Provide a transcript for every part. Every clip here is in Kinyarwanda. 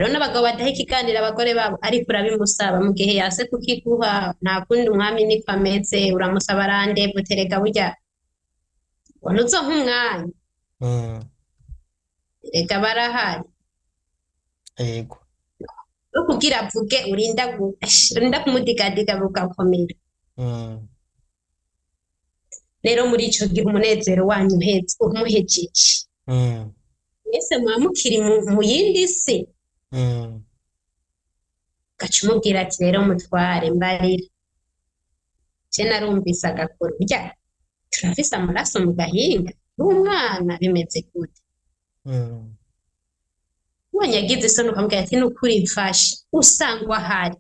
rero n'abagabo badaha ikiganiro abagore babo ariko urabimusaba mu gihe yase kukiguha nta kundi umwami niko ameze uramusaba randevu tereka burya uzo nk'umwanya mm, reka barahari yego. no kugira avuge urinda kumudigadiga bugakomera Mm, rero muri ico gihe umunezero wanyu umuhejeje mm, mwese muba mukiri mu yindi si mm, ugaca umubwira ati rero mutware mbarira je narumvise agakuru burya turafise amaraso mu gahinga n'umwana bimeze gute mm, ubonye agize isoni ukamubwira ati nukuri mfashe usangwa ahari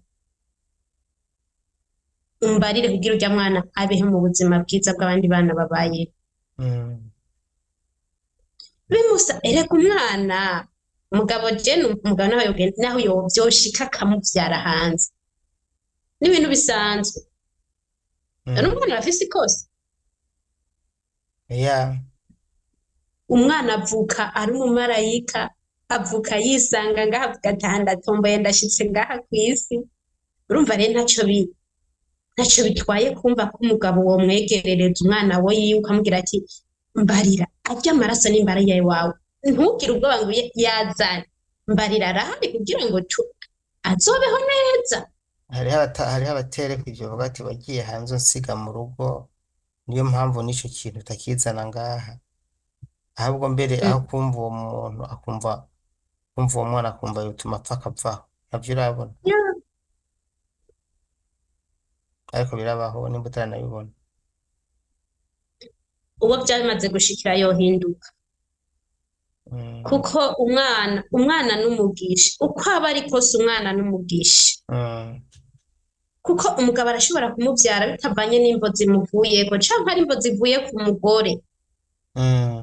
umbarire kugira urya mwana abeho mu buzima bwiza bw'abandi bana babayeho mm. bimusa ereka umwana umugabo jene umugabo naho yovyoshika akamuvyara hanze n'ibintu bisanzwe none Mm. umwana arafise ikosa Yeah. umwana avuka ari umumarayika avuka yisanga ngaha avuga ati "Ah, ndatomboye ndashitse ngaha kw'isi urumva rero ntaco bitwaye kumva ko umugabo womwegerereza umwana we yiwe ukamubwira ati mbarira arya amaraso n'imbaraga iwawe ntugire ubwoba ngo yazanye mbarira arahari kugira ngo azobeho neza Hariho abatereka ivyo bavuga ati wagiye hanze unsiga mu rugo niyo mpamvu n'ico kintu utakizana ngaha, ahubwo mbere Mm. aho kumva uwo mwana akumva yotuma apfa akavaho, navyo urabona, Yeah. ariko birabaho nimba utaranabibona. uwo byamaze gushikira yohinduka Mm, kuko umwana n'umugisha uko aba ari kose umwana n'umugisha mm, kuko umugabo arashobora kumuvyara bitavanye n'imvo zimuvuyeko canke ari imvo zivuye ku mugore mm,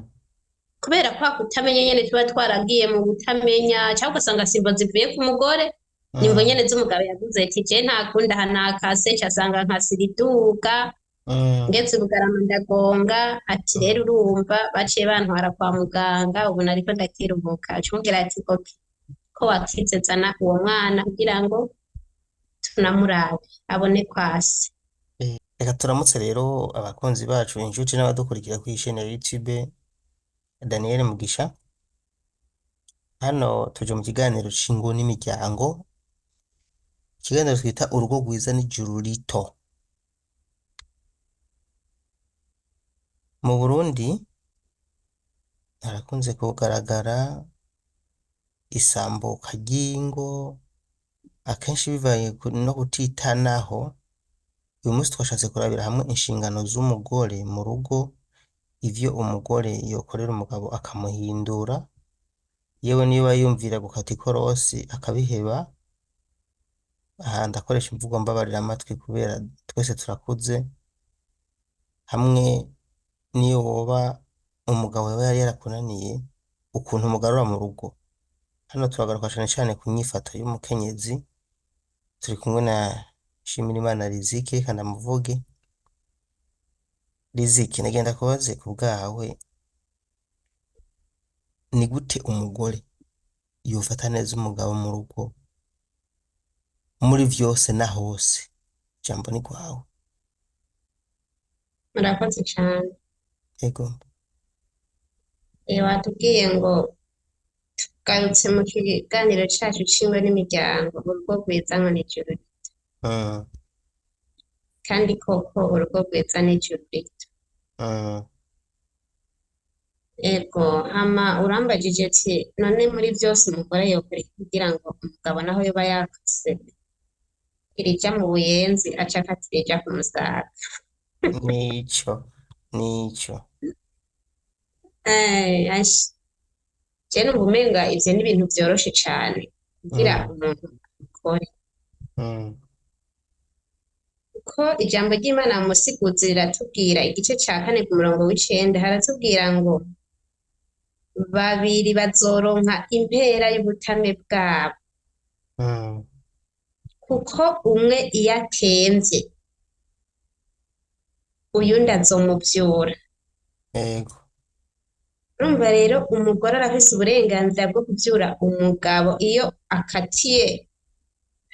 kubera kwa kutamenya nyene tuba twaragiye mu butamenya cyangwa ugasanga simbo zivuye ku mugore nimbo mm, nyene z'umugabo yavuze ati je ntakunda hanakase casanga nkasiriduga mm, ngeze Bugarama ndagonga ati rero mm. urumva baciye bantwara kwa muganga ubu nariko ndakiruhuka acumubwira ati ok ko wakize zana uwo mwana kugira ngo tunamurabe abone kwase Reka turamutse rero abakunzi bacu inshuti n'abadukurikira kuri chaîne ya YouTube Daniel Mugisha. Hano tuje mu kiganiro c'ingo n'imiryango, ikiganiro twita urugo rwiza n'ijuru rito. Mu Burundi harakunze kugaragara isambuka ry'ingo, akenshi bivaye no kutitanaho. Uyu munsi twashatse kurabira hamwe inshingano z'umugore mu rugo, ivyo umugore yokorera umugabo akamuhindura, yewe niba yumvira gukata ikorosi akabiheba. Aha ndakoresha imvugo mbabarira amatwi kubera twese turakuze. Hamwe niyo woba umugabo yaba yari yarakunaniye ukuntu umugarura mu rugo. Hano turagaruka cane cane ku nyifato y'umukenyezi. Turi kumwe na Nshimirimana Riziki, reka ndamuvuge. Riziki, nagenda kubaze ku bwawe, ni gute umugore yofata neza umugabo mu rugo muri vyose na hose? Jambo ni rwawe. murakoze cane Ego. watubwiye ngo tugarutse mu kiganiro cacu c'ingo n'imiryango urugo rwiza ngo n'ijuru Mm, kandi koko urugo rwiza n'ijuru rito mm, ego hama urambajije ati none muri vyose umugore yokora iki kugira ngo umugabo naho yoba yakase irija mu buyenzi aca akatira irija ku musaga nico, nico. ashi je numva umenga ivyo ni ibintu vyoroshe cane kugira Mm, umuntu akore mm, ko ijambo ry'Imana mu musiguzi riratubwira igice ca kane ku murongo w'icenda haratubwira ngo babiri bazoronka impera y'ubutame bwabo mm, kuko umwe iyo atemvye uyundi azomuvyura ego. urumva rero umugore arafise uburenganzira bwo kuvyura umugabo iyo akatiye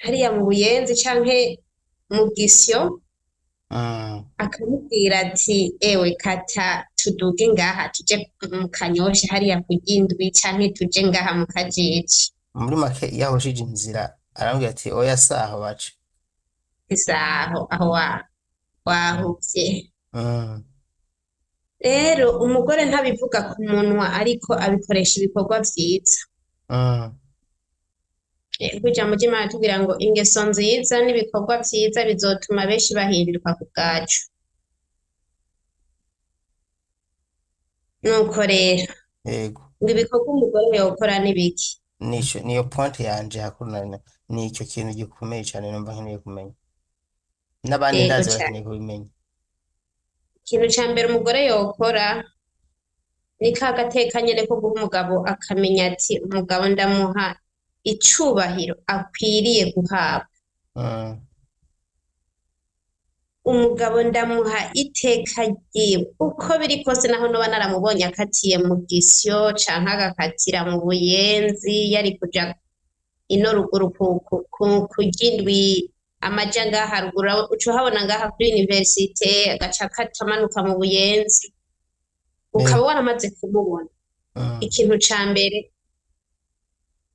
hariya mu buyenzi canke mu gisyo, Mm, akamubwira ati ewe kata tuduge ngaha tuje mu kanyosha hariya ku Ryindwi canke tuje ngaha mu Kajeje. muri make iyo ahushije inzira arambwira ati oya saho baca. Isaho aho Mm, wahuvye. mm, Rero umugore ntabivuga ku munwa ariko abikoresha ibikorwa vyiza. mm, Ijambo ry'Imana tubwira ngo ingeso nziza n'ibikorwa vyiza bizotuma benshi bahinduka ku bwacu. Nuko rero yego. ngo ibikorwa umugore yokora ni biki? Niyo point yanje hakunana, ni icyo kintu gikomeye cyane numva nkeneye kumenya, n'abandi Yego ndazi cane. barakeneye kubimenya. Ikintu ca mbere umugore yokora ni ka gateka nyene ko guha umugabo akamenya ati umugabo ndamuha icubahiro akwiriye guhabwa. Mm, Umugabo ndamuha iteka ryiwe uko biri kose, naho noba naramubonye akatiye mu gisyo canke agakatira mu buyenzi yari kuja ino ruguru ku Ryindwi amaja ngaha haruguru uca uhabona ngaha kuri universite agaca akata amanuka mu buyenzi, ukaba yego. waramaze kumubona. Mm, Ikintu ca mbere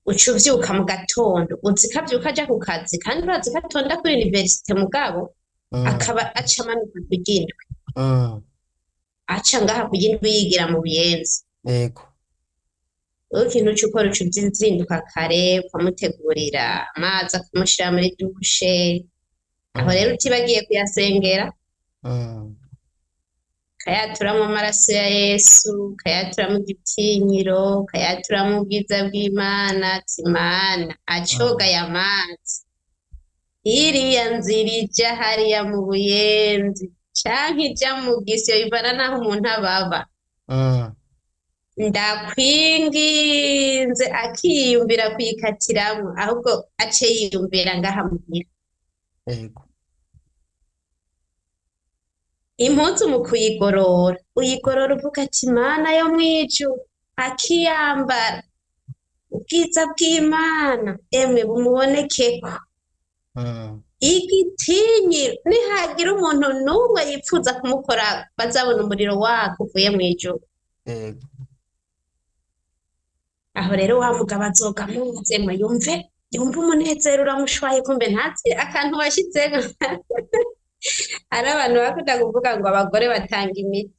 uca uvyuka mu gatondo uzi ko avyuka aja ku kazi kandi urazi ko atonda kuri universite mugabo mm, akaba aca amanuka ku Ryindwi, mm, aca ngaha ku Ryindwi yigira mu buyenzi. yego. Wowe ikintu uca ukora uca uzinduka kare ukamutegurira amazi akamushira muri dushe, aho rero Mm, utibagiye kuyasengera, mm, ukayaturamo amaraso ya Yesu, ukayaturamo igitinyiro, ukayaturamo ubwiza bw'Imana, ati Mana acoga mm, aya mazi iriya nzira ija hariya mu buyenzi canke ija mu gisyo bivana naho umuntu ababa, mm, ndakwinginze akiyumvira kuyikatiramwo ahubwo ace yiyumvira ngaha muhira. yego. Impuzu mu kuyigorora uyigorora uvuga ati Mana yo mwijuru, akiyambara ubwiza bw'Imana emwe bumubonekeko, Mm, igitinyiro nihagira umuntu n'umwe yipfuza kumukora bazabona umuriro wako uvuye mw'ijuru. yego. Aho rero wa mugabo azoga amuzemwe yumve umunezero uramushwaye, kumbe ntazi akantu washizemo. Hari abantu bakunda kuvuga ngo abagore batanga imiti,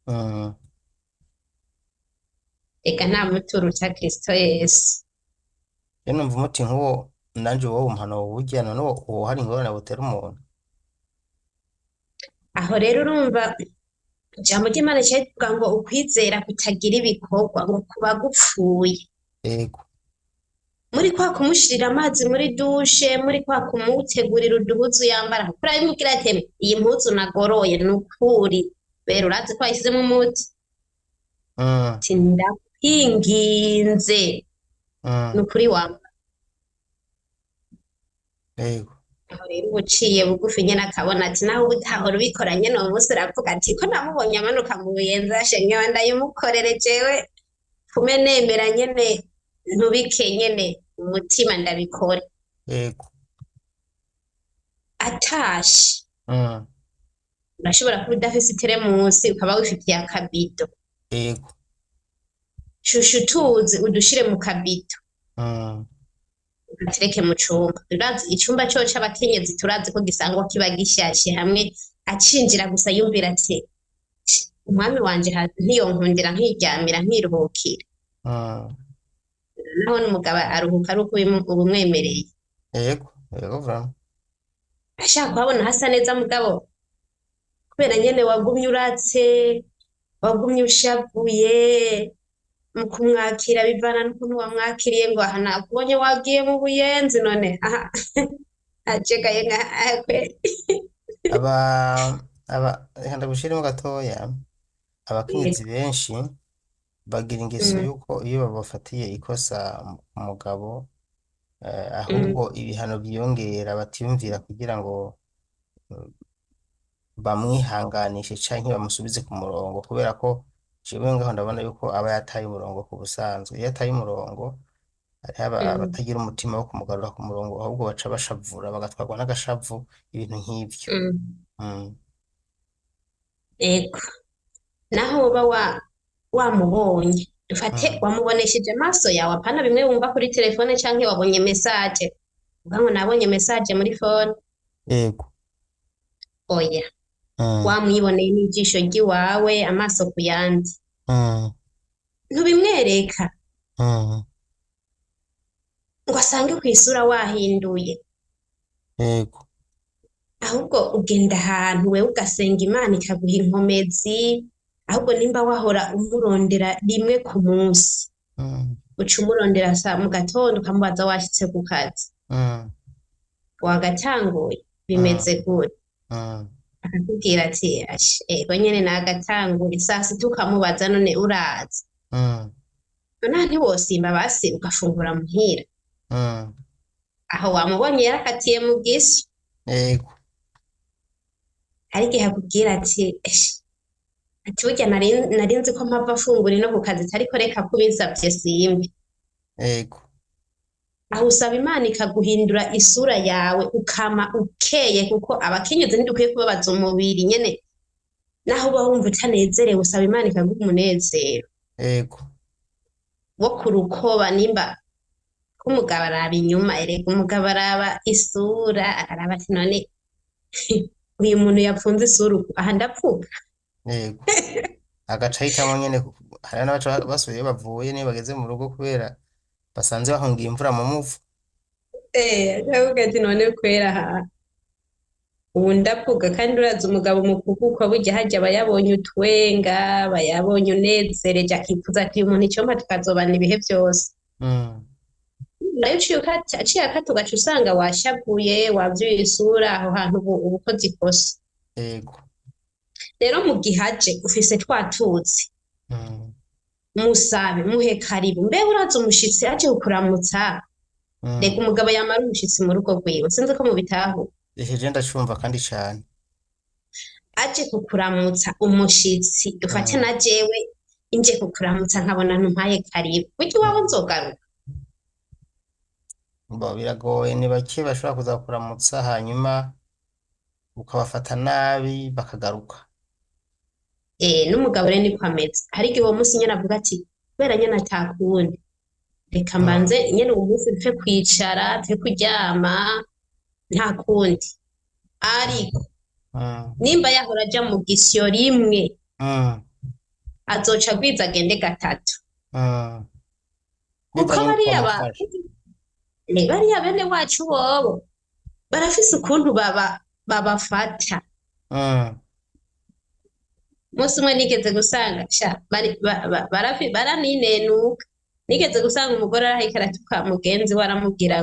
Mm, eka nta muti uruta Kristo Yesu. rero numva umuti nk'uwo nanje wowe umuhana wowurya none uwo hari ingorane butera umuntu. Aho rero urumva ijambo ry'Imana rivuga ngo ukwizera kutagira ibikorwa ngo kuba gupfuye. Yego. Muri kwa kumushirira amazi muri dushe, muri kwa kumutegurira uduhuzu yambara, kuri abimubwira ati iyi mpuzu nagoroye nukuri bera urazi ko wayisizemo umuti, Mm, ati ndakwinginze mm, nukuri wambara. yego. Aho rero uba uciye bugufi nyene akabona ati naho utahora ubikora nyene uwo musi uravuga ati ko namubonye amanuka mu buyenzi ashe nkewe ndayimukorere jewe fume nemera nyene ntubike nyene umutima ndabikore. Yego. Atashe Mm, urashobora kuba udafise iteremusi ukaba wifitiye akabido, yego. shusha utuzi udushire mu kabido Mm, ugatereke mu cumba. Urazi icumba coco abakenyezi turazi ko gisangwa kiba gishashe, hamwe acinjira gusa yumvira ati umwami wanje ntiyonkundira nkiryamira nkiruhukira, mm, naho n'umugabo aruhuka ari uko ubumwemereye. yego. Yego vraiment. Ashaka kuhabona hasa neza mugabo kubera nyene wagumye uratse, wagumye ushavuye mu kumwakira bivana n'ukuntu wamwakiriye, ngo aha nakubonye wagiye mu buyenzi none aha acekaye nka akwe. aba reka ndagushiremo gatoya. Abakenyezi benshi bagira ingeso Mm, yuko iyo babafatiye ikosa umugabo, mm, ahubwo ibihano byiyongera batiyumvira kugira ngo bamwihanganishe canke bamusubize ku murongo, kubera ko jewe ngaho ndabona yuko aba yataye umurongo ku busanzwe. Iyo ataye umurongo hariho mm, abatagira umutima wo kumugarura ku murongo, ahubwo baca bashavura bagatwarwa n'agashavu, ibintu nk'ivyo. mm. Mm. Ego naho woba wamubonye dufate Mm. wamubonesheje amaso yawe apana bimwe wumva kuri telefone canke wabonye message uvuga ngo nabonye message muri phone. Yego. Oya, Mm. wamwiboneye n'ijisho ry'iwawe amaso ku yandi Mm. ntubimwereka Mm. ngo asange ku isura wahinduye, Yego. ahubwo ugenda ahantu wewe ugasenga Imana ikaguha inkomezi, ahubwo nimba wahora umurondera rimwe ku munsi Mm. uca umurondera mu gatondo ukamubaza washitse ku kazi Mm. wagatanguye Mm. bimeze gute, Mm. akakubwira ati ego nyene nagatanguye, saa sita ukamubaza none uraza, Mm. nonaha ntiwosimba basi ugafungura muhira, Mm. aho wamubonye yarakatiye mu gisyo. Yego. hari igihe akubwira ati ati burya nari nzi ko mpava afungura ino ku kazi ariko reka ko ubinsavye simbi. Yego. Aho usaba Imana ikaguhindura isura yawe ukama ukeye, kuko abakenyezi ntidukwiye kubabaza umubiri nyene, naho uba wumva utanezerewe usaba Imana ikaguha umunezero Yego. wo ku rukoba. Nimba ko umugabo araba inyuma, erega umugabo araba isura, araba ati none uyu muntu yapfunze isura uku, aha ndapfuka. Yego. Agaca ahitamwo nyene hari n'abaca basubiye iyo bavuye niyo bageze mu rugo kubera basanze bahungiye imvura mu muvu. Akavuga ati none kwera aha ubu ndavuga, kandi uraza umugabo mu kuvuka burya harya aba yabonye utwenga, aba yabonye unezereje, akifuza ati uyu muntu icyompa tukazobana ibihe byose. Mm. nayo aciye akata ugaca usanga washavuye wavyuye isura, aho hantu uba ukoze ikosa. Yego. Rero mu gihe aje ufise twatuzi Mm. musabe muhe karibu, mbe uraza umushitsi aje kukuramutsa, rega Mm. umugabo yamara umushitsi mu rugo rwiwe sinzi ko mubitahuye, Ehe ndacumva kandi cane. aje kukuramutsa umushitsi dufate Mm. na jewe inje kukuramutsa nkabona ntumpaye karibu, burya iwawe nzogaruka? Bo biragoye, ni bake bashobora kuza kuramutsa hanyuma ukabafata nabi bakagaruka. N'umugabo rero niko ameze, hari igihe uwo munsi nyene avuga ati kubera nyene atakundi reka Mm. mbanze nyene uwo munsi dupfe kwicara dupfe kuryama nta kundi, ariko Mm. nimba yahora aja mu gisyo rimwe Mm. azoca agwiza agende gatatu, Mm. kuko Bivanye n'uko bariya wamufashe. bariya bene wacu bobo barafise ukuntu babafata. Mm. Umunsi umwe nigeze gusanga baraninenuka, nigeze gusanga umugore arahika aratuka mugenzi we aramubwira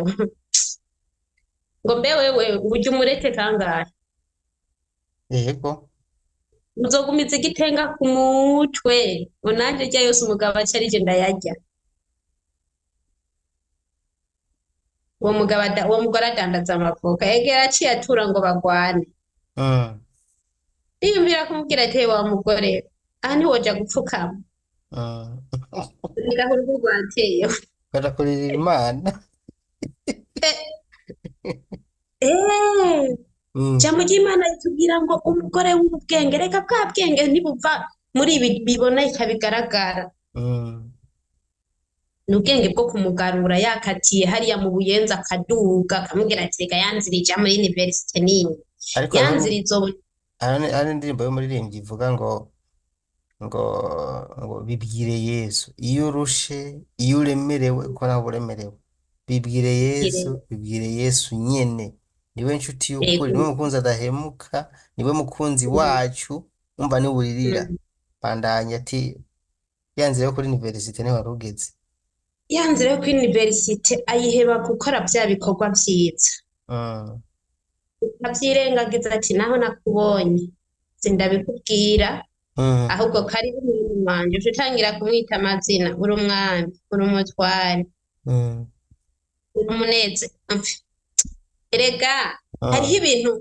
ngo mbe wewe urya umurete kangahe, Yego. uzogumiza igitenga ku mutwe, ngo nanje irya yose umugabo aca arije ndayarya. uwo mugore adandaza amavoka, yegera aciye atura ngo bagwane, Mm. ndiyumvira kumubwira ati wa mugore aha ntiwoja gupfukama, Mm. ngaho urugo rwateye. Barakuririra Imana. Mm. Jambo ry'Imana ritubwira ngo umugore w'ubwenge, reka bwa bwenge ntibuva muri ibi biboneka bigaragara, Mm. ni ubwenge bwo kumugarura yakatiye hariya mu Buyenzi akaduga akamubwira ati reka yanzira ija muri universite nini, Ariko yanzira izo hari indirimbo y'umuririmbyi ivuga ngo ngo bibwire Yesu iyo urushe, iyo uremerewe, uko nawe uremerewe, bibwire Yesu, bibwire Yesu nyene, niwe nshuti y'ukuri, niwe mukunzi adahemuka, niwe mukunzi wacu, umva niwe uririra. Bandanya ati yanzira yo kuri universite niho wari ugeze. yanzira yo kuri universite ayiheba gukora bya bikorwa vyiza, Mm. avyirengagiza ati naho nakubonye sindabikubwira, Mm. ahubwo karibu umuntu wanje uca utangira kumwita amazina, uri umwami, uri umutware, Mm. uri umunezero. Erega Mm. hariho ibintu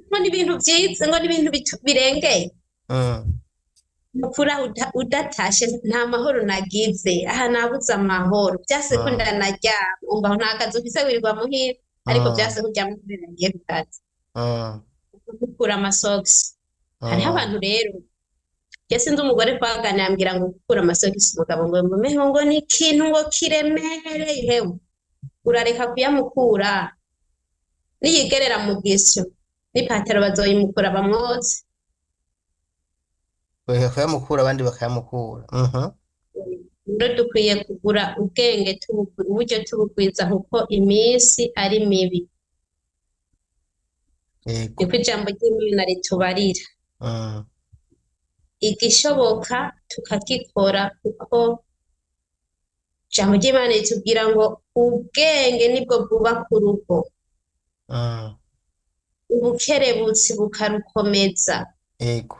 ngo ni ibintu vyiza, ngo ni ibintu birengeye. Mm. mukura udatashe nta mahoro nagize aha nabuze amahoro byase ko mm, ndanaryama umva nta kazi ufise wirirwa muhira ariko byase mm, kuryama kubera nagiye ku kazi mm, gukura amasogisi hariho mm. abantu rero njye sinzi umugore twaganira ambwira ngo gukura amasogisi umugabo ngo mbeho ngo ni ikintu ngo kiremereye hewe urareka kuyamukura niyigerera mu bwisyo n'ipataro bazoyimukura bamwotse Bakayamukura abandi bakayamukura. Mhm. rero dukwiye kugura ubwenge uburyo tubugwiza kuko iminsi ari mibi Yego. niko ijambo ry'Imana ritubarira Mm, igishoboka tukagikora kuko ijambo ry'Imana ritubwira ngo ubwenge nibwo bwubaka urugo mm. ubukerebutsi bukarukomeza Yego.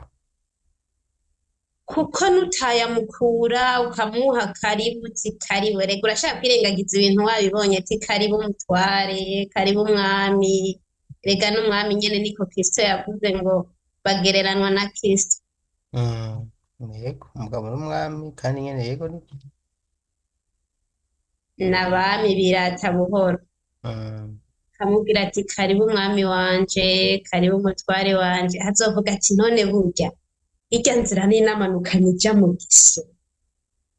kuko nutayamukura ukamuha karibu uti karibu rega urashaka kwirengagiza ibintu wabibonye ati karibu mutware karibu umwami rega n'umwami nyene niko Kristo yavuze ngo bagereranwa na Kristo Mm. Yego. Umugabo n'umwami kandi nyene yego ni. n'abami birata buhoro Mm. kamubwira ati karibu umwami wanje karibu umutware wanje azovuga ati none burya irya nzira ninamanuka nija mu giso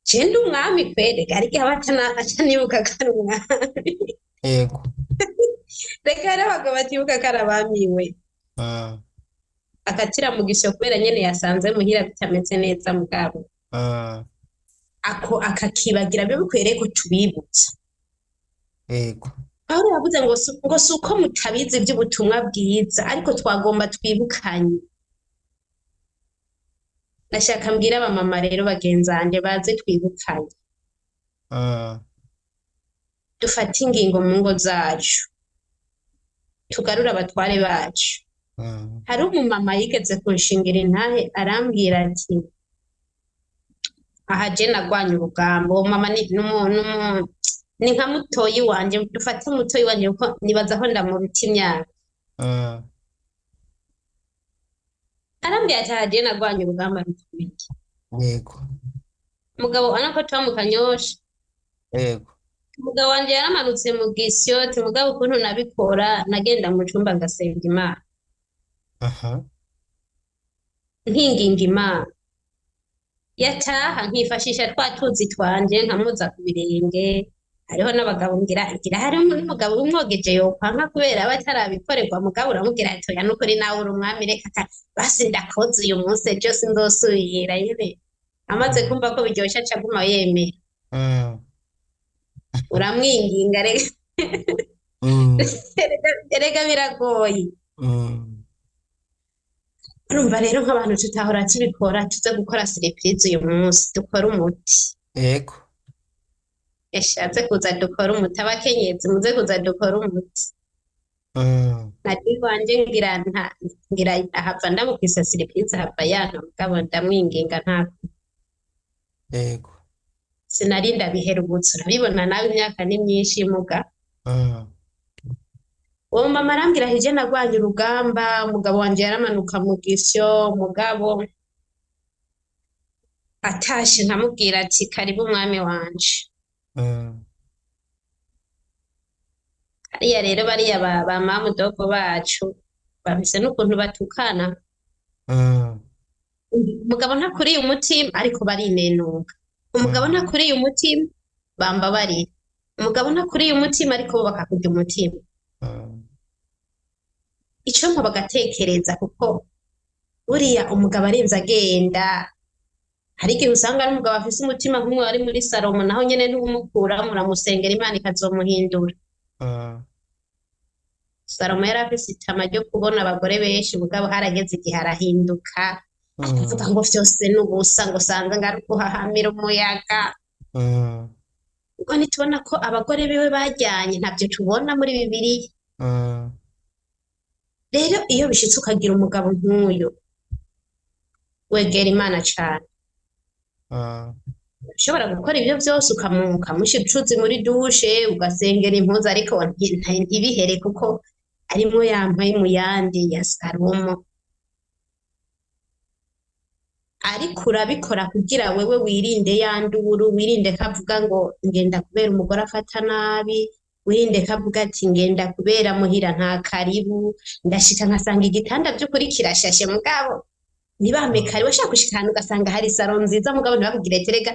je ndi umwami kwereka ariko abatanibuka ko ari umwami Yego. reka rero abagabo batibuka ko ari abamiwe Mm. akatira mu giso kubera nyene yasanze muhira bitameze neza mugabo Mm. ako akakibagira bibe bikwiriye ko tubibutsa Yego. Pawulo yavuze ngo si uko mutabizi iby'ubutumwa bwiza ariko twagomba twibukanye ndashaka mbwira abamama rero bagenzanje baze twibukanye Mm. dufate ingingo mu ngo zacu tugarure abatware bacu Mm. hari umumama yigeze kunshingira intahe arambwira ati aha je nagwanye urugamba uwo mama ni nka mutoyi wanje dufate mutoyi wanje kuko nibaza aho ndamuruta imyaka Mm. arambwira ati aha je nagwanye urugamba rukomeye Yego. umugabo anako tuba mu kanyosha Yego. umugabo wanje yaramanutse mu gisiyoti mugabo ukuntu nabikora nagenda mu cumba ngasenga Imana Mhm. nkinginga Imana yataha nkifashisha twa tuzi twanje nkamuza ku birenge hariho n'abagabo ngira hari n'umugabo umwogeje yokwanka kubera aba atarabikorerwa mugabo uramubwira ati oya nukuri nawe uri umwami reka basi ndakoze uyu munsi ejo sinzosubira nyene amaze kumva ko biryoshe aca aguma yemera Mm. uramwinginga Mm. erega biragoye Mm. urumva rero nk'abantu tutahora tubikora tuze gukora surprise uyu munsi dukora umuti Yego. yashatse kuza dukora umuti abakenyezi muze kuza dukora umuti Mm. nari wanje ngira ahava ndamukisa surprise ahava yanka mugabo ndamwinginga nta Yego. sinari ndabiherutse urabibona nawe imyaka ni myinshi muga Mm. uwo mama arambwira ati je nagwanye urugamba umugabo wanje yaramanuka mu gisyo mugabo atashe nkamubwira ati karibu umwami wanje Mm. hariya rero bariya ba mamudogo bacu bafise n'ukuntu batukana Mm. umugabo ntakuriye umutima ariko barinenuka umugabo Mm. ntakuriye umutima bambabarira umugabo ntakuriye umutima ariko bo bakakurya umutima Mm. ico mpo bagatekereza kuko buriya umugabo arinze agenda hari igihe usanga ari umugabo afise umutima nk'umwe wari muri Salomo naho nyene ntiwumukuramo uramusengera Imana ikazomuhindura Mm. Salomo yari afise itama ryo kubona abagore benshi mugabo harageze igihe arahinduka akavuga Mm. ngo vyose n'ubusa ngo sanze ngari kuhahamira umuyaga Mm. ubwo ntitubona ko abagore biwe bajyanye ntabyo tubona muri Bibiliya Mm. rero iyo bishitse ukagira umugabo nk'uyu wegera Imana cane Mm. ushobora gukora ibyo byose ukamushyira icuzi muri dushe ugasengera impuzu ariko ntibihere kuko arimo yambaye mu yandi ya Salomo ariko urabikora kugira wewe wirinde ya nduru, wirinde ko avuga ngo ngenda kubera umugore afata nabi, wirinde ko avuga ati ngenda kubera muhira nta karibu, ndashika nkasanga igitanda by'ukuri kirashashe mugabo ntibampe karibu, washaka gushika ahantu ugasanga hari saro nziza mugabo ntibakubwire ati rega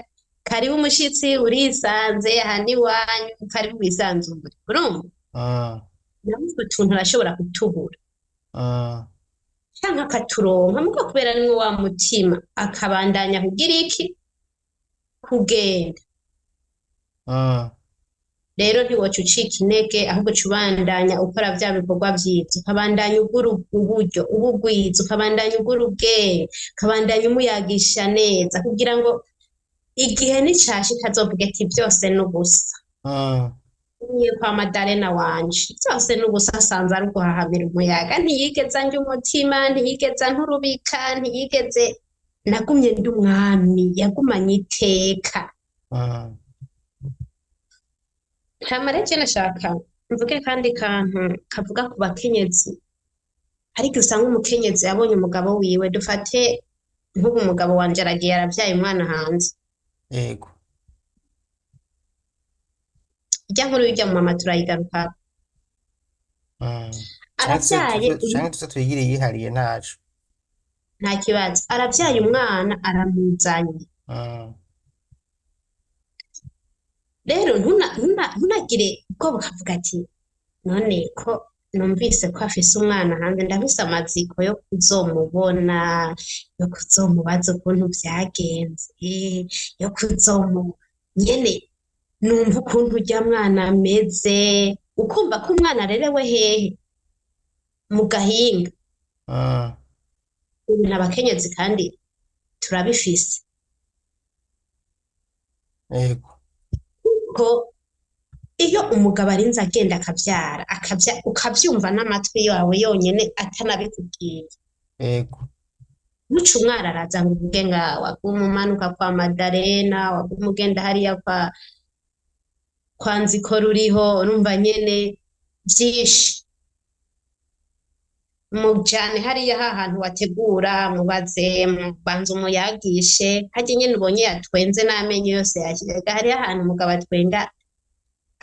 karibu umushitsi urisanze aha ni iwanyu, karibu wisanzure, urumva mm, nawe utwo tuntu arashobora kutubura mm, canke akaturonka mugabo kubera nimwe wa mutima akabandanya kugira iki, kugenda. mm, Rero ntiwoca ucika intege ahubwo uca ubandanya ukora vya bikorwa vyiza, ukabandanya ugura uburyo ubugwiza, ukabandanya ugura ubwenge, ukabandanya umuyagisha neza kugira ngo igihe nicashika azovuga ati vyose n'ubusa. mm. Ngiye kwa Madarena wanje vyose n'ubusa, asanze ari uguhahamira umuyaga, ntiyigeze anja umutima, ntiyigeze anturubika, ntiyigeze, nagumye ndi umwami, yagumanye iteka. Mm, Hama rero nashaka mvuge kandi kantu kavuga ku bakenyezi, ariko usanga umukenyezi yabonye umugabo wiwe, dufate nk'ubu umugabo wanje aragiye aravyaye umwana hanze, yego. irya nkuru y'irya mama turayigarukako, Mm. aravyaye Canke tuze tuyigire yihariye ntaco. nta kibazo, aravyaye umwana aramuzanye. Mm, Rero ntunagire ubwoba ukavuga ati none ko numvise ko afise umwana hanze, ndafise amatsiko yo kuzomubona, yo kuzomubaza ukuntu vyagenze, yo nyene numva ukuntu urya mwana ameze, ukumva ko umwana arerewe hehe mu gahinga. mm, Ibintu abakenyezi kandi turabifise yego. ko iyo umugabo arinze agenda akavyara ukavyumva n'amatwi yawe yonyene atanabikubwiye, Yego. nuca umwara araza ngo uvuge ngawe waguma umanuka kwa Madarena, waguma ugenda hariya kwa Nziko ruriho, urumva nyene vyinshi, mujane hariya hahantu wategura, mubaze mubanza umuyagishe, harya nyene ubonye yatwenze n'amenyo yose yashiraga, hariya ahantu umugabo atwenga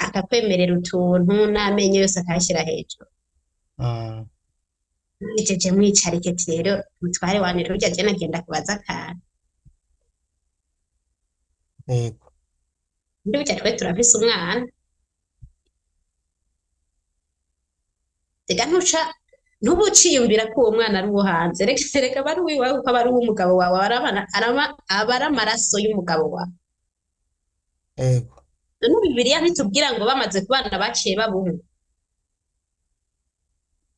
akakwemerera utuntu n'amenyo yose akayashira hejuru. Mm, Mwijeje mwicarike ati rero mutware wanje rurya je nagenda kubaza akantu, yego. burya twe turafise umwana, ega ntuba uciyumvira ko uwo mwana ari uwo hanze, reka aba ari uwiwawe kuko aba ari uw'umugabo wawe, aba ari amaraso y'umugabo wawe. Yego. None Bibiliya ntitubwira ngo bamaze kubana baciye babumwe,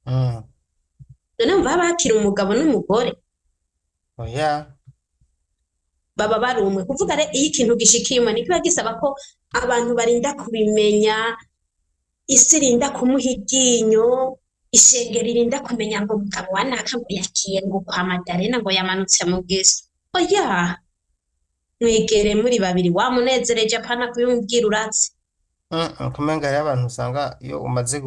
Mm, none mva bakira umugabo n'umugore oya. baba bari umwe, kuvuga rero iyo ikintu gishikiye umwe ntikiba gisaba ko abantu barinda kubimenya, isi irinda kumuha iryinyo, ishengero irinda kumenya ngo umugabo wa naka ngo yakiye ngo kwa Madarena ngo yamanutse mu bwisi. Oya, mwegere muri babiri wamunezereje apana kubimubwira uratse. Kumenga hariho abantu usanga iyo umaze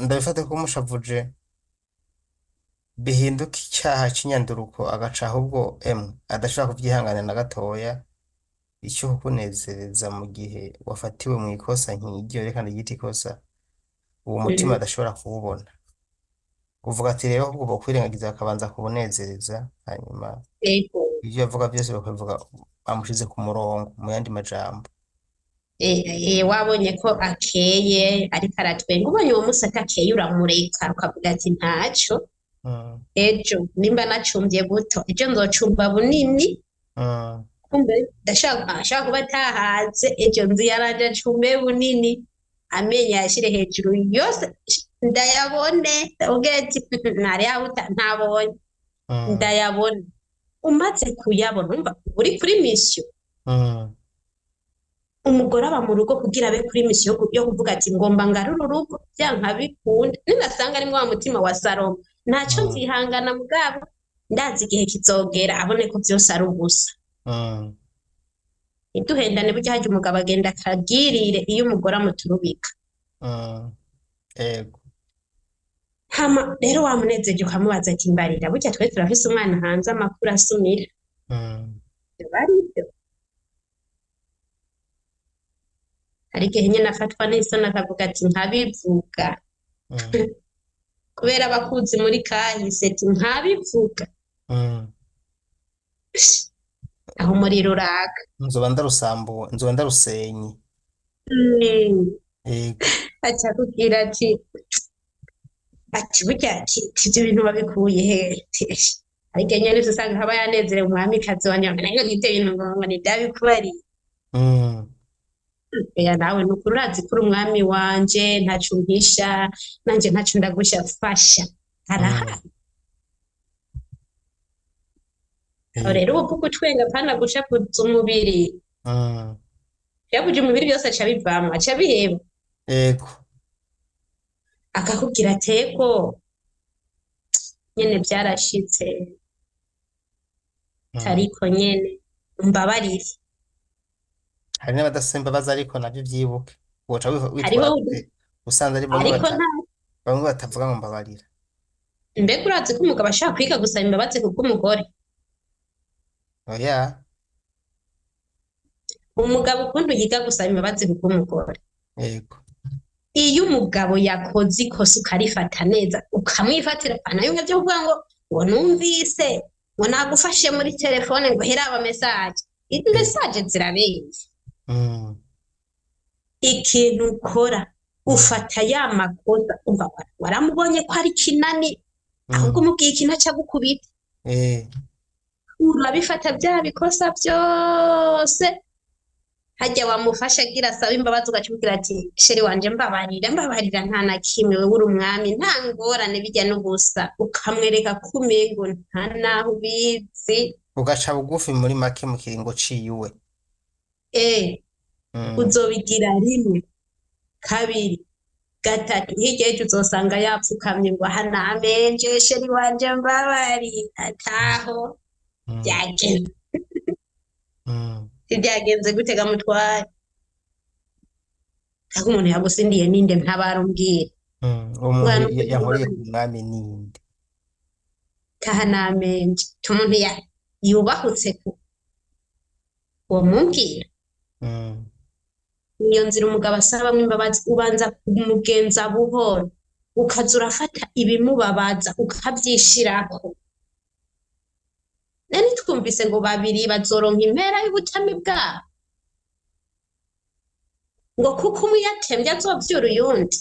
ndabifata ko umushavuje bihinduka icyaha c'inyanduruko, agaca ahubwo adashobora kuvyihanganira na gatoya, ico kukunezereza mu gihe wafatiwe mu ikosa nk'iryo yerekana igiti ikosa, uwo mutima adashobora kuwubona, uvuga ati rero ahubwo bokwirengagiza bakabanza kubunezereza, hanyuma Ego, ivyo yavuga vyose bakabivuga bamushize ku murongo, mu yandi majambo. wabonye ko akeye ariko aratwenga, ubonye uwo musi atakeye uramureka ukavuga ati ntaco, Mm, ejo nimba nacumbye buto ejo nzocumba bunini, mm, kumbe ashaka kuba atahaze, ejo nzi yaraje acumbe bunini, amenyo yashire hejuru yose ndayabone, ndavuga ati ntariyabuta ntabonye, mm, ndayabona. Umaze kuyabona umva uri kuri misiyo. mm, Umugore aba mu rugo kugira abe kuri misiyo yo kuvuga ati ngomba ngarure urugo byanka bikunda, ninasanga ari wa mutima wa Salomo ntaco mm, nzihangana mugabo ndazi igihe kizogera abone ko vyose ari ubusa. mm, Ntiduhendane burya harya umugabo agenda akagirire iyo umugore amuturubika. mm, yego. hama rero wamunezeje ukamubaza ati mbarira burya twe turafise umwana hanze amakuru asumira mm, biba ari byo hari igihe nyine afatwa n'isoni akavuga ati nkabivuga mm, kubera abakuzi muri kahise ati nkabivuga mm. aho umuriro uraka nzoba ndarusenye. Mm. Yego. aca akubwira ati burya ati ibyo bintu babikuye he ariko nyine usanga haba yanezerewe umwamikazi wa nyuma nayo nk'ibyo bintu ngo ni ibyabikubariye Mm, ya nawe ni ukuri urazi ko uri umwami wanje ntaco umpisha nanje ntaco ndagusha fasha mm, arahari aho rero yego. ubu bwo gutwenga pana gusha kuza umubiri Mm, yabuja umubiri byose aca bivamwo aca biheba yego. akakubwira ateko nyene byarashitse Mm. ariko nyene umbabarire Hari n'abadasemba baza ariko nabyo byibuke woca hariho witwara gute usanze ari ariko nta bamwe batavuga ngo mbabarira. mbega urazi ko umugabo ashaka kwiga gusaba imbabazi kubw'umugore Oya. umugabo ukundi yiga gusaba imbabazi kubw'umugore Yego. iyo umugabo yakoze ikosa ukarifata neza ukamwifatira pana bimwe byo kuvuga ngo numvise ngo nagufashe muri telefone ngo heraba mesaje izi mesaje zirabenze Mm, ikintu ukora ufata ya makosa umva waramubonye ko ari kinani ahubwo mm, umubwiye ikintu aca gukubita eh, urabifata bya bikosa byose hajya wamufasha agira asaba imbabazi ugacumubwira ati sheri wanje mbabarira nta na kimwe wewe uri umwami nta ngorane bijya n'ubusa ukamwereka ko umengo nta naho ubizi ugaca bugufi muri make mu kiringo ciwe. Mm, uzobigira rimwe kabiri gatatu hirya y'ejo uzosanga yapfukamye ngo aha namenje sheri wanje mbabarira ataho mm, byagenze mm, byagenze gutega mutware kako umuntu yagusindiye ninde ntabarumbwira mm. Uwo muntu yankoreye ku mwami ninde? taha namenje tumuntu yubahutse ku uwo mumbwira Mm, niyo nzira umugabo asabamwo imbabazi ubanza kumugenza buhoro ukaza urafata ibimubabaza ukabyishirako nari twumvise ngo babiri bazoronka impera y'ubutami bwabo ngo kuko umwe yatemvye azovyura uyundi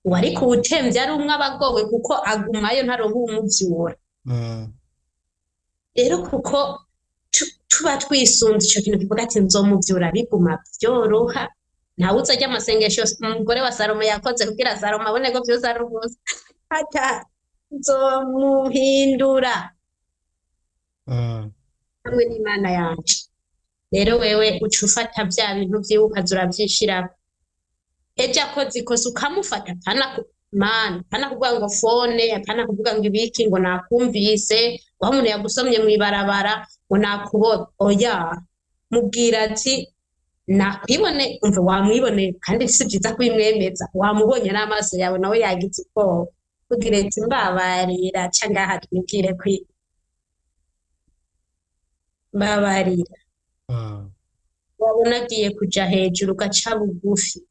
ngo ariko uwutemvye ari umwe abagowe kuko agumayo ntaronka uwumuvyura mm, rero kuko tuba twisunze ico kintu kivuga ati nzomuvyura biguma vyoroha ntawe uza ajya amasengesho umugore wa Salomo yakoze kugira Salomo abone ko vyose ari ubusa ata nzomuhindura mm, hamwe n'Imana yanje rero wewe uca ufata vya bintu vyiwe ukaza uravyishirako ejo akoze ikosa ukamufata apana kuvuga ngo fone apana kuvuga ngo ibiki ngo nakumvise wa umuntu yagusomye mw'ibarabara ngo nakubona oya mubwira ati nakwibone umva wamwibone kandi si byiza kubimwemeza wamubonye n'amaso yawe nawe yagize ubwoba kugira ati mbabarira ca ngaha twibwire mbabarira mm, wabona agiye kuja hejuru ugaca bugufi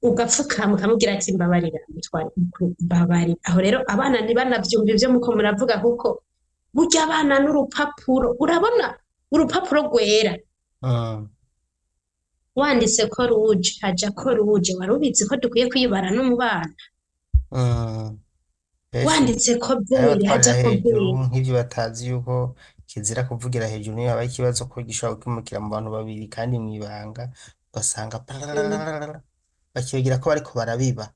ugapfukama ukamubwira ati mbabarira mutware mbabarira aho rero abana ntibanavyumva ivyo muko muravuga kuko burya abana n'urupapuro urabona urupapuro rwera mm, wanditse ko ruje haja ko ruje wari ubizi ko dukwiye kwibara no mu bana mm. Benshi wanditse ko hariho byeri haja batwarira ko hejuru byeri nk'ivyo batazi yuko kizira kuvugira hejuru niyo habaye ikibazo ko gishobora gukemukira mu bantu babiri kandi mw'ibanga ugasanga bakibagira ko bariko barabiba.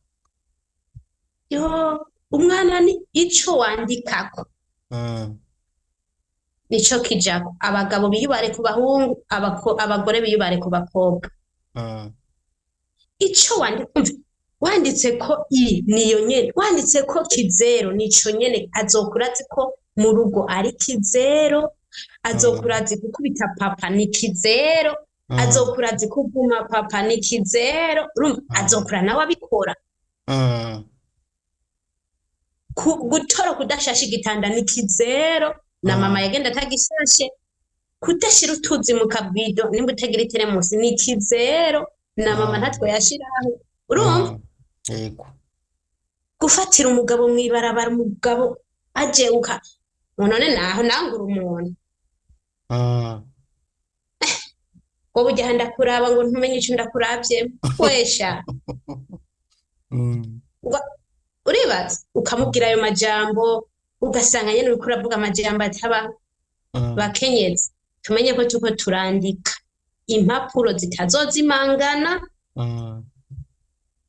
yo umwana ni ico wandikako Mm, nico kijako abagabo biyubare ku bahungu abagore biyubare ku bakobwa mm, ico wanditse ko niyo nyene wanditse ko kizero nico nyene azokura azi ko mu rugo ari kizero azokura azi gukubita papa ni kizero mm, azokura azi kuvuma papa ni kizero urumva mm, azokura nawe abikora mm, Gutora kudashasha igitanda ni kizero na mama mm, yagenda atagishashe. Kudashira utuzi mu kabido nimba utagira iteremusi ni kizero na mama ntatwe mm, yashiraho. Urumva? mm. Yego. Gufatira umugabo mw'ibarabara, umugabo aje none naho nangura umuntu Mm, wowe ujya ndakuraba ngo ntumenye ico ndakuravye wesha mm, Uga- uribaza ukamubwira ayo majambo ugasanga nyene uriko uravuga amajambo ataba. mm, Bakenyezi tumenye ko turiko turandika impapuro zitazozimangana. mm,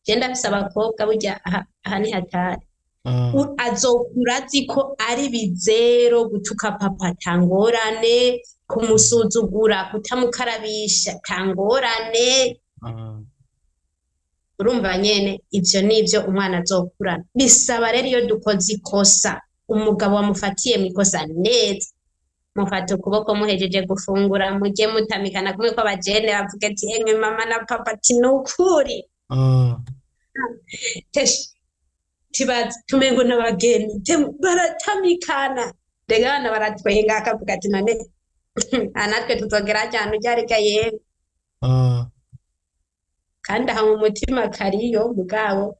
Je ndafise abakobwa burya aha ni hatari. mm, Azokura azi ko ari bizero gutuka papa tangorane, kumusuzugura kutamukarabisha tangorane. mm, Urumva nyene ivyo nivyo umwana azokurana. Bisaba rero iyo dukoze ikosa umugabo wamufatiye mw'ikosa neza, mufata ukuboko muhejeje gufungura mujye mutamikana kumwe ko abajene bavuga ati emwe mama na papa ati nukuri mm. tibazi tumengo n'abageni baratamikana rega abana baratwenga akavuga ati none natwe tuzogera cyane uryarika yewe Mm, kandi aha mu mutima kariyo mugabo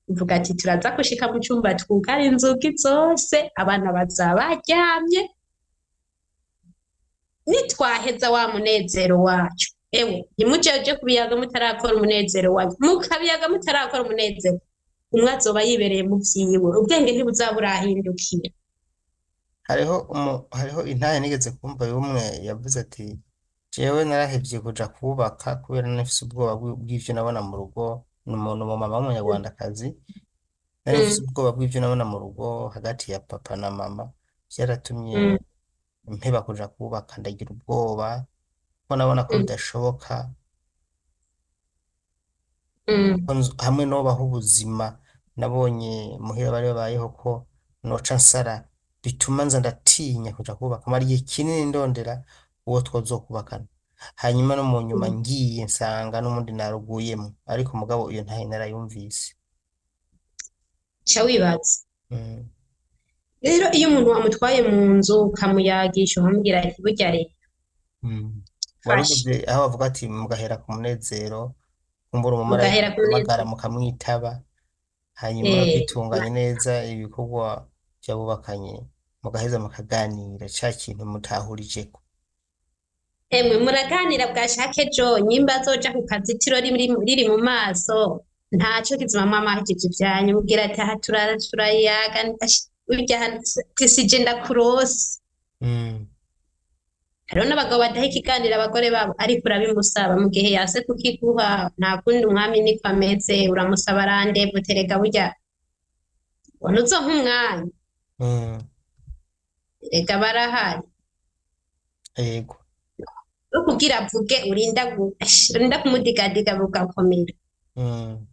uvuga ati turaza gushika mu cyumba twugara inzugi zose abana bazaba baryamye nitwaheza wa munezero wacu. Ewe ntimujeje kubiyaga mutarakora umunezero wacu, mukabiyaga mutarakora umunezero umwe azoba yibereye mu vyiwe, ubwenge ntibuzaburahindukiye. hariho intahe nigeze kumva y'umwe yavuze ati jewe narahevye kuja kubaka kubera nafise ubwoba bw'ivyo nabona mu rugo. Ni umuntu mu mama w'umunyarwandakazi. Nari mfise Mm, ubwoba bw'ivyo nabona mu rugo hagati ya papa na mama, vyaratumye mm, mpeba kuja kubaka. Ndagira ubwoba ko nabona ko mm, bidashoboka mm. hamwe nobaho ubuzima nabonye muhira bari babayeho ko noca nsara, bituma nza ndatinya kuja kubaka. Mara igihe kinini ndondera uwo twozokubakana, hanyuma no mu nyuma Mm. ngiye nsanga n'umundi naruguyemo, ariko mugabo iyo ntahe narayumvise. Ca wibaza Mm, rero iyo umuntu wamutwaye mu nzu ukamuyagisha ukamubwira ati burya rero mm. fashe Warugeze aho bavuga ati mugahera ku munezero, kumbura umumarayika mugahera ku ahamagara munezero. mukamwitaba, hanyuma Eh, bitunganye neza ibikorwa byabubakanye, mugaheza mukaganira ca kintu mutahurijeko. emwe muraganira bwashake ejo nyimba azoja ku kazitiro riri mu maso ntaco kizima mama ahejeje ivyanyu mubwira ati aha turara turayaga urya tisije ndakurose. Mm, Hariho n'abagabo badaha ikiganiro abagore babo ariko urabimusaba mu gihe yase kukiguha nta kundi umwami niko ameze uramusaba arandevu terega burya ubona uzonka umwanya mm. rega barahari Yego. no kugira avuge urinda kumudigadiga bugakomera. Mm,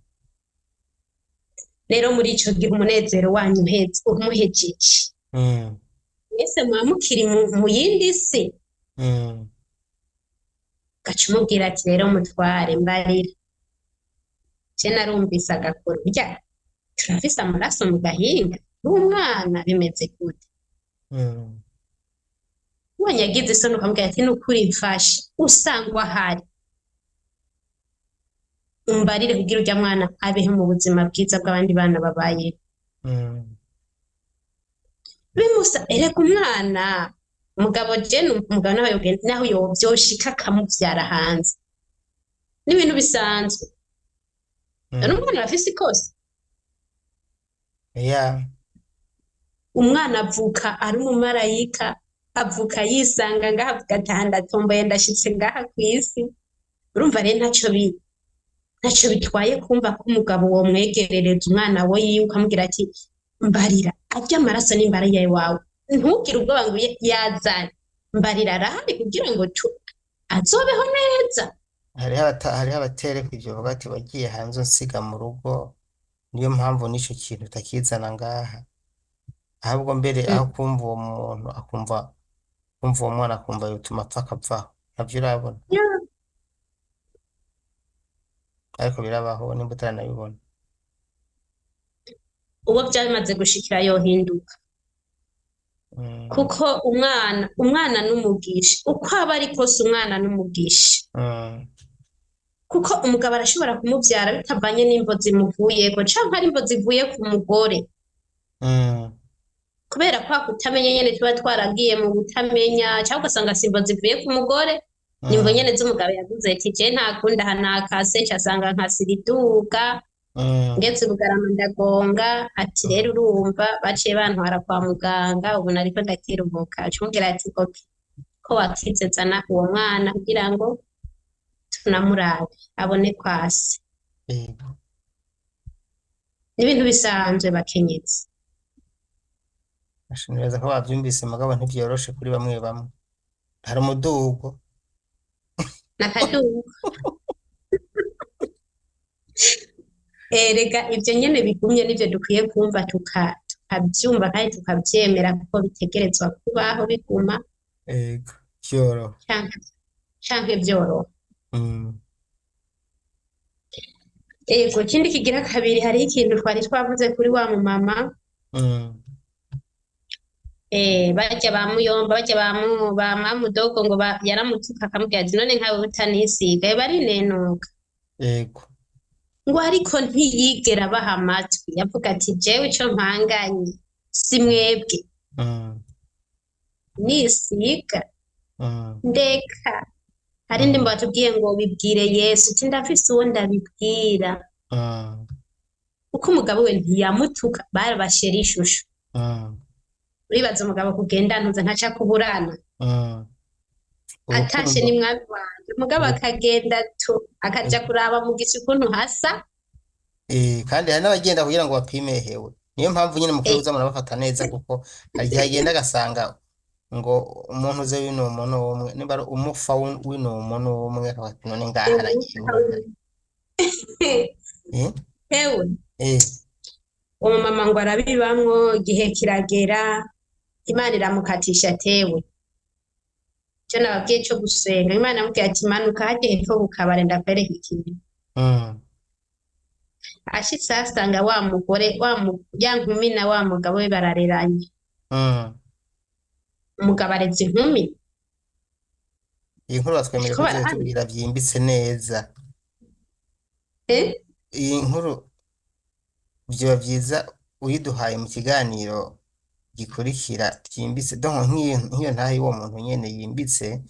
Rero muri ico gihe umunezero wanyu umuhejeje mm, mwese muba mukiri mu yindi si mm, gaca umubwira ati rero mutware mbarira je narumvise agakuru burya turafise amaraso mu gahinga n'umwana bimeze gute. mm, Ubonye agize isoni ukamubwira ati nukuri mfashe usangwa ahari umbarire kugira urya mwana abeho mu buzima bwiza bw'abandi bana babayeho. mm, Bimusa ereka umwana umugabo jene umugabo naho yovyoshika akamuvyara hanze n'ibintu bisanzwe none mm. umwana arafise ikosa. Yeah. Umwana avuka ari umumarayika, avuka yisanga ngaha avuga ati aha ndatomboye ndashitse ngaha kw'isi. Urumva rero ntaco bitwaye kumva ko umugabo womwegerereza umwana we yiwe ukamubwira ati mbarira arya amaraso n'imbaraga wawe ntugire ubwoba ngo yazane mbarira arahari kugira ngo azobeho neza. Hariho abatereka ivyo bavuga ati wagiye hanze unsiga mu rugo, niyo mpamvu n'ico kintu utakizana ngaha. Ahubwo mbere Mm. aho kumva uwo mwana akumva yotuma apfa akavaho. Navyo urabona, Yeah. ariko birabaho nimba utaranabibona. uwo byamaze gushikira yohinduka, mm, kuko umwana n'umugisha, uko aba ari kose umwana n'umugisha, mm, kuko umugabo arashobora kumubyara bitavanye n'imvo zimuvuyeko canke ari imvo zivuye ku mugore, mm, kubera kwa kutamenya nyene tuba twaragiye mu kutamenya, cyangwa ugasanga si imvo zivuye ku mugore, ni imvo mm, nyene z'umugabo yavuze ati je ntakunda aha nakase, casanga nkasira iduga, mm, ngeze i Bugarama ndagonga, ati rero mm. urumva baciye bantwara kwa muganga, ubu nariko ndakiruhuka, acumubwira ati okay, ko wakize zana uwo mwana kugira ngo tunamurabe abone kwase. Yego. N'ibintu bisanzwe bakenyezi. Neza ko bavyumvise mugabo ntivyoroshe kuri bamwe bamwe. Hari umudugo. Nakaduga. Erega ivyo nyene bigumye nivyo dukwiye kumva tukavyumva kandi tukavyemera kuko bitegerezwa kubaho biguma Yego. Vyoroha. canke vyoroha. Mm, Ego ikindi kigira kabiri, hariho ikintu twari twavuze kuri wa mumama, mm, barya ba Muyomba, barya ba Mamudogo ngo yaramutuka akamubwira ati none nkawe utanisiga, barinenuka. yego. Ngo ariko ntiyigera abaha amatwi, yavuga ati jewe ico mpanganye si mwebwe, Mm, nisiga mm, ndeka. Hari mm, ndimbo batubwiye ngo bibwire Yesu, uti ndafise uwo ndabibwira, mm, kuko umugabo we ntiyamutuka, barabashera ishusho. mm, Uribaza umugabo kugenda ntuze ntaca kuburana, mm. atashe Urukundo. ni mwami wanje, umugabo akagenda akaja kuraba mu gice ukuntu hasa. Kandi hari n'abagenda kugira ngo bapime hewe. Niyo mpamvu nyine mukwiye Eh, kuza murabafata neza kuko hari igihe agenda agasanga ngo umuntu uze wino umuntu umwe niba ari umufa wino umuntu umwe akabati none ngaha haragiye umuntu. Eh? hewe Eh. uwo mama ngo arabibamwo, igihe kiragera Imana iramukatisha tewe, ico nababwiye co gusenga, Imana yamubwiye ati manuka harya hepfo ku kabare ndakwereka ikintu. Mm. Ashitse asanga wa mugore ya nkumi na wa mugabo we barareranye, Mm. umugabo areze inkumi, Iyi nkuru batwemereye bariko ko barahana. tubwira byimbitse neza. Eh? Iyi nkuru vyoba vyiza uyiduhaye mu kiganiro gikurikira ryimbitse donc nk'iyo ntahe y'uwo muntu nyene yimbitse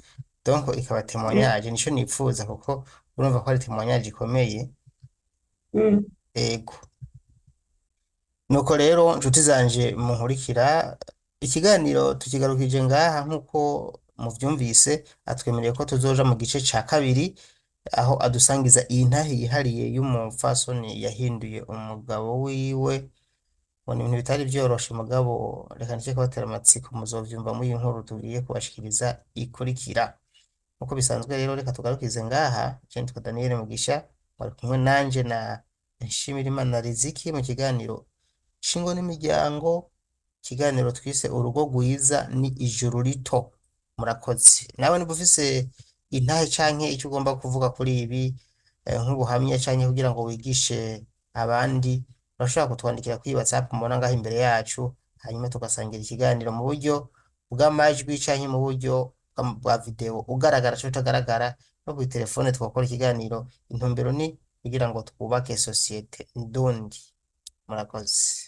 donc ikaba témoignage nico nipfuza kuko urumva ko ari témoignage ikomeye. Mm. Ego. Nuko rero nshuti zanje munkurikira ikiganiro tukigarukije ngaha nk'uko muvyumvise, atwemereye ko tuzoja mu gice ca kabiri aho adusangiza iyi ntahe yihariye y'umupfasoni yahinduye umugabo wiwe. Ngo ni ibintu bitari vyoroshe mugabo reka ndeke kubatera amatsiko, muzovyumva muri iyi nkuru tugiye kubashikiriza ikurikira. Nkuko bisanzwe rero reka tugarukize ngaha, je nitwa Daniel Mugisha, wari kumwe nanje na Nshimirimana Riziki mu kiganiro Shingo n'imiryango, ikiganiro twise urugo rwiza ni ijuru rito. Murakoze. Nawe niba ufise intahe canke icyo ugomba kuvuga kuri ibi, nk'ubuhamya canke kugira ngo wigishe abandi, urashobora kutwandikira kuri WhatsApp mubona ngaho imbere yacu, hanyuma tugasangira ikiganiro mu buryo bw'amajwi canke mu buryo bwa video ugaragara canke utagaragara, no kuri telefone tugakora ikiganiro. Intumbero ni kugira ngo twubake societe ndundi. Murakoze.